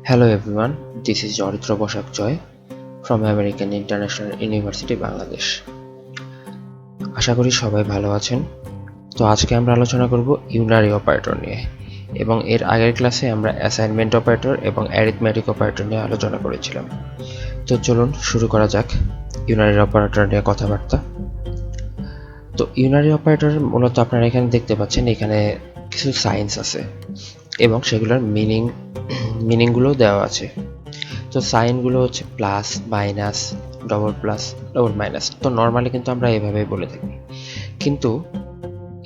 Hello everyone, this is Aritra Bashak Joy from American International University, Bangladesh. আশা করি সবাই ভালো আছেন। তো আজকে আমরা আলোচনা করব ইউনারি অপারেটর নিয়ে এবং এর আগের ক্লাসে আমরা অ্যাসাইনমেন্ট অপারেটর এবং অ্যারিথমেটিক অপারেটর নিয়ে আলোচনা করেছিলাম। তো চলুন শুরু করা যাক ইউনারি অপারেটর নিয়ে কথাবার্তা। তো ইউনারি অপারেটর মূলত আপনারা এখানে দেখতে পাচ্ছেন, এখানে কিছু সাইন্স আছে এবং সেগুলোর মিনিংগুলো দেওয়া আছে। তো সাইনগুলো হচ্ছে plus, minus, double plus, double minus. তো নর্মালি কিন্তু আমরা এভাবেই বলে থাকি, কিন্তু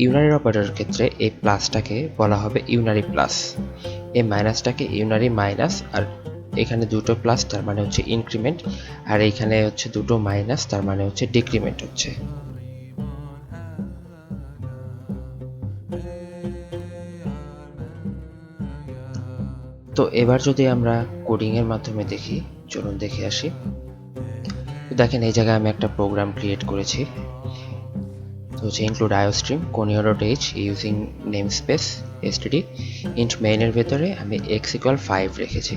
ইউনারি অপারেটরের ক্ষেত্রে এই প্লাসটাকে বলা হবে ইউনারি প্লাস, এই মাইনাসটাকে ইউনারি মাইনাস, আর এখানে দুটো প্লাস তার মানে হচ্ছে ইনক্রিমেন্ট, আর এইখানে হচ্ছে দুটো মাইনাস তার মানে হচ্ছে ডিক্রিমেন্ট হচ্ছে। তো এবার যদি আমরা কোডিং এর মাধ্যমে দেখি, চলুন দেখে আসি। দেখেন এই জায়গায় আমি একটা প্রোগ্রাম ক্রিয়েট করেছি। তো হচ্ছে include iostream conio.h using namespace std int main এর ভেতরে আমি x equal 5 রেখেছি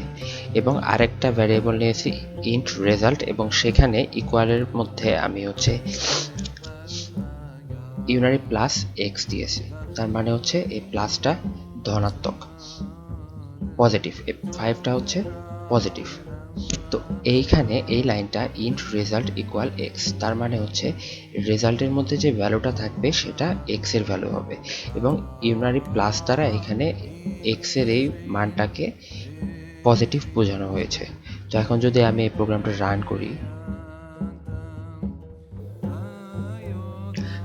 এবং আরেকটা ভ্যারিয়েবল নিয়েছি int result, এবং সেখানে ইকুয়ালের মধ্যে আমি হচ্ছে unary প্লাস x দিয়েছি। তার মানে হচ্ছে এই প্লাসটা ধনাত্মক, পজিটিভ, এই 5টা হচ্ছে পজিটিভ। তো এইখানে এই লাইনটা ইন্ট রেজাল্ট ইকুয়াল এক্স, তার মানে হচ্ছে রেজাল্টের মধ্যে যে ভ্যালুটা থাকবে সেটা এক্স এর ভ্যালু হবে, এবং ইউনারি প্লাস দ্বারা এখানে এক্স এর এই মানটাকে পজিটিভ বোঝানো হয়েছে। তো এখন যদি আমি এই প্রোগ্রামটা রান করি,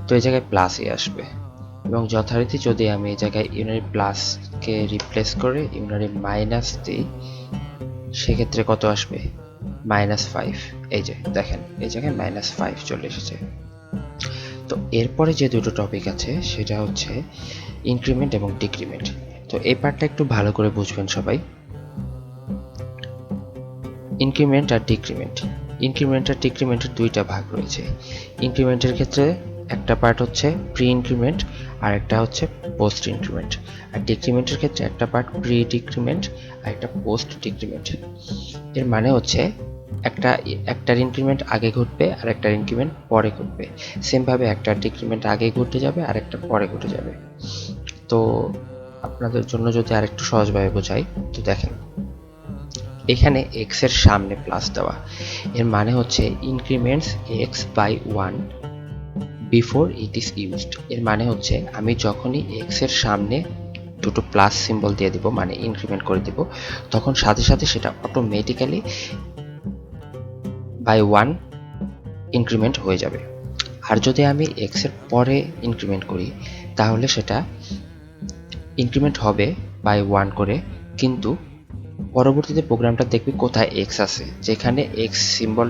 তো এই জায়গায় প্লাসই আসবে, এবং যথারীতি যদি আমি এই জায়গায় ইউনারি প্লাসকে রিপ্লেস করে ইউনারি মাইনাস দিই, সেক্ষেত্রে কত আসবে? -5। এই যে দেখেন এই জায়গায় -5 চলে এসেছে। তো এরপরে যে দুটো টপিক আছে সেটা হচ্ছে ইনক্রিমেন্ট এবং ডিক্রিমেন্ট। তো এই পার্টটা একটু ভালো করে বুঝবেন সবাই। ইনক্রিমেন্ট আর ডিক্রিমেন্ট, ইনক্রিমেন্ট আর ডিক্রিমেন্টের দুইটা ভাগ রয়েছে। ইনক্রিমেন্টের ক্ষেত্রে একটা পার্ট হচ্ছে প্রি ইনক্রিমেন্ট আর একটা হচ্ছে পোস্ট ইনক্রিমেন্ট, আর ডিক্রিমেন্টের ক্ষেত্রে একটা পার্ট প্রি ডিক্রিমেন্ট আর একটা পোস্ট ডিক্রিমেন্ট। এর মানে হচ্ছে একটার ইনক্রিমেন্ট আগে ঘটবে আর একটার ইনক্রিমেন্ট পরে ঘটবে, সেমভাবে একটার ডিক্রিমেন্ট আগে ঘটে যাবে আর একটা পরে ঘটে যাবে। তো আপনাদের জন্য যদি আরেকটু সহজভাবে বোঝাই, তো দেখেন এখানে x এর সামনে প্লাস দেওয়া, এর মানে হচ্ছে increments x by 1 before it is used. এর মানে হচ্ছে আমি যখনই x এর সামনে দুটো প্লাস সিম্বল দিয়ে দিব, মানে ইনক্রিমেন্ট করে দিব, তখন সাথে সাথে সেটা অটোমেটিক্যালি বাই 1 ইনক্রিমেন্ট হয়ে যাবে। আর যদি আমি x এর পরে ইনক্রিমেন্ট করি, তাহলে সেটা ইনক্রিমেন্ট হবে বাই 1 করে, কিন্তু পরবর্তীতে প্রোগ্রামটা দেখবে কোথায় x আছে, যেখানে x সিম্বল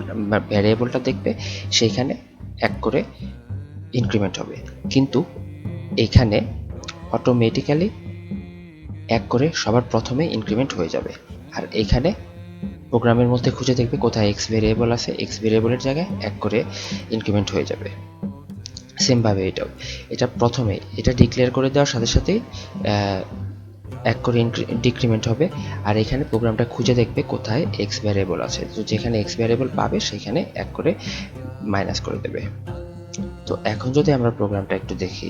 ভ্যারিয়েবলটা দেখবে সেইখানে 1 করে ইনক্রিমেন্ট হবে, কিন্তু এখানে অটোমেটিক্যালি 1 করে সবার প্রথমে ইনক্রিমেন্ট হয়ে যাবে। আর এখানে প্রোগ্রামের মধ্যে খুঁজে দেখবে কোথায় x ভেরিয়েবল আছে, x ভেরিয়েবলের জায়গায় 1 করে ইনক্রিমেন্ট হয়ে যাবে। সেমভাবে এটা প্রথমে এটা ডিক্লেয়ার করে দেওয়ার সাথে সাথেই 1 করে ডিক্রিমেন্ট হবে, আর এখানে প্রোগ্রামটা খুঁজে দেখবে কোথায় x ভ্যারিয়েবল আছে, তো যেখানে x ভ্যারিয়েবল পাবে সেখানে 1 করে মাইনাস করে দেবে। তো এখন যদি আমরা প্রোগ্রামটা একটু দেখি,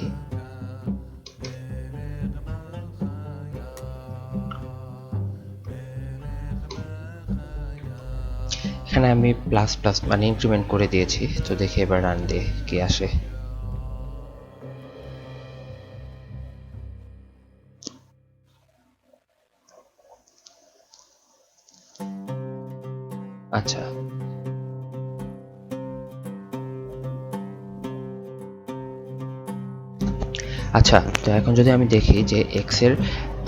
এখানে আমি প্লাস প্লাস মানে ইনক্রিমেন্ট করে দিয়েছি। তো দেখি এবার রান দিয়ে কি আসে। আচ্ছা, আচ্ছা, তো এখন যদি আমি দেখি যে x এর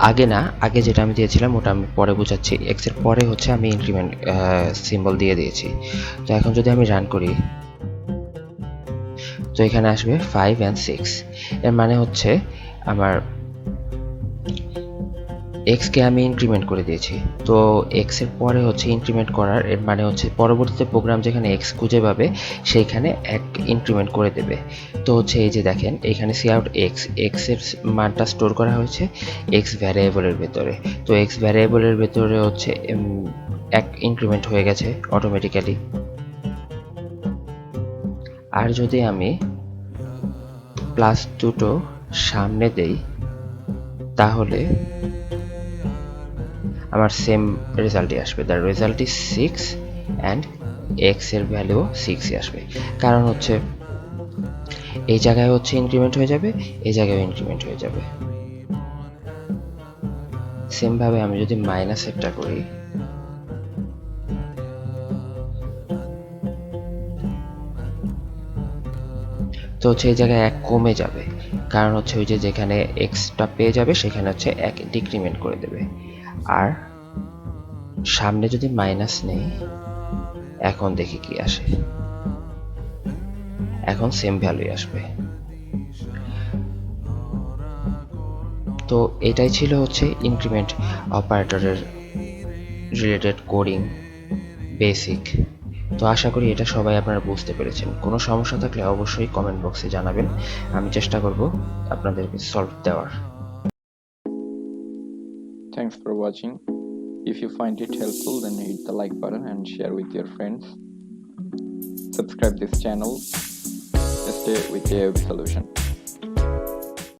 আগে না, আগে যেটা আমি দিয়েছিলাম ওটা আমি পরে বোঝাচ্ছি, x এর পরে হচ্ছে আমি ইনক্রিমেন্ট সিম্বল দিয়ে দিয়েছি। তো এখন যদি আমি রান করি, তো এখানে আসবে 5 and 6। এর মানে হচ্ছে আমার এক্সকে আমি ইনক্রিমেন্ট করে দিয়েছি। তো এক্সের পরে হচ্ছে ইনক্রিমেন্ট করার এর মানে হচ্ছে পরবর্তীতে প্রোগ্রাম যেখানে এক্স খুঁজে পাবে সেইখানে এক ইনক্রিমেন্ট করে দেবে। তো হচ্ছে এই যে দেখেন এখানে সি আউট এক্সের মানটা স্টোর করা হয়েছে এক্স ভ্যারিয়েবলের ভেতরে। তো এক্স ভ্যারিয়েবলের ভেতরে হচ্ছে এক ইনক্রিমেন্ট হয়ে গেছে অটোমেটিক্যালি। আর যদি আমি প্লাস দুটো সামনে দেই তাহলে আমার সেম রেজাল্টই আসবে। The result is 6 and x এর ভ্যালু 6ই আসবে। কারণ হচ্ছে এই জায়গায় হচ্ছে ইনক্রিমেন্ট হয়ে যাবে, এই জায়গায় ইনক্রিমেন্ট হয়ে যাবে। সেম ভাবে আমি যদি মাইনাস একটা করি তো হচ্ছে এই জায়গায় এক কমে যাবে, কারণ হচ্ছে ওই যে যেখানে এক্সটা পেয়ে যাবে সেখানে হচ্ছে এক ডিক্রিমেন্ট করে দেবে। আর সামনে যদি মাইনাস নেই, এখন দেখি কি আসে, এখন সেম ভ্যালুই আসবে। তো এটাই ছিল হচ্ছে ইনক্রিমেন্ট অপারেটরের রিলেটেড কোডিং বেসিক। তো আশা করি এটা সবাই আপনারা বুঝতে পেরেছেন। কোনো সমস্যা থাকলে অবশ্যই কমেন্ট বক্সে জানাবেন, আমি চেষ্টা করব আপনাদেরকে সলভ দেওয়ার। Thanks for watching. If you find it helpful, then hit the like button and share with your friends. Subscribe this channel. Stay with AIUB Solution.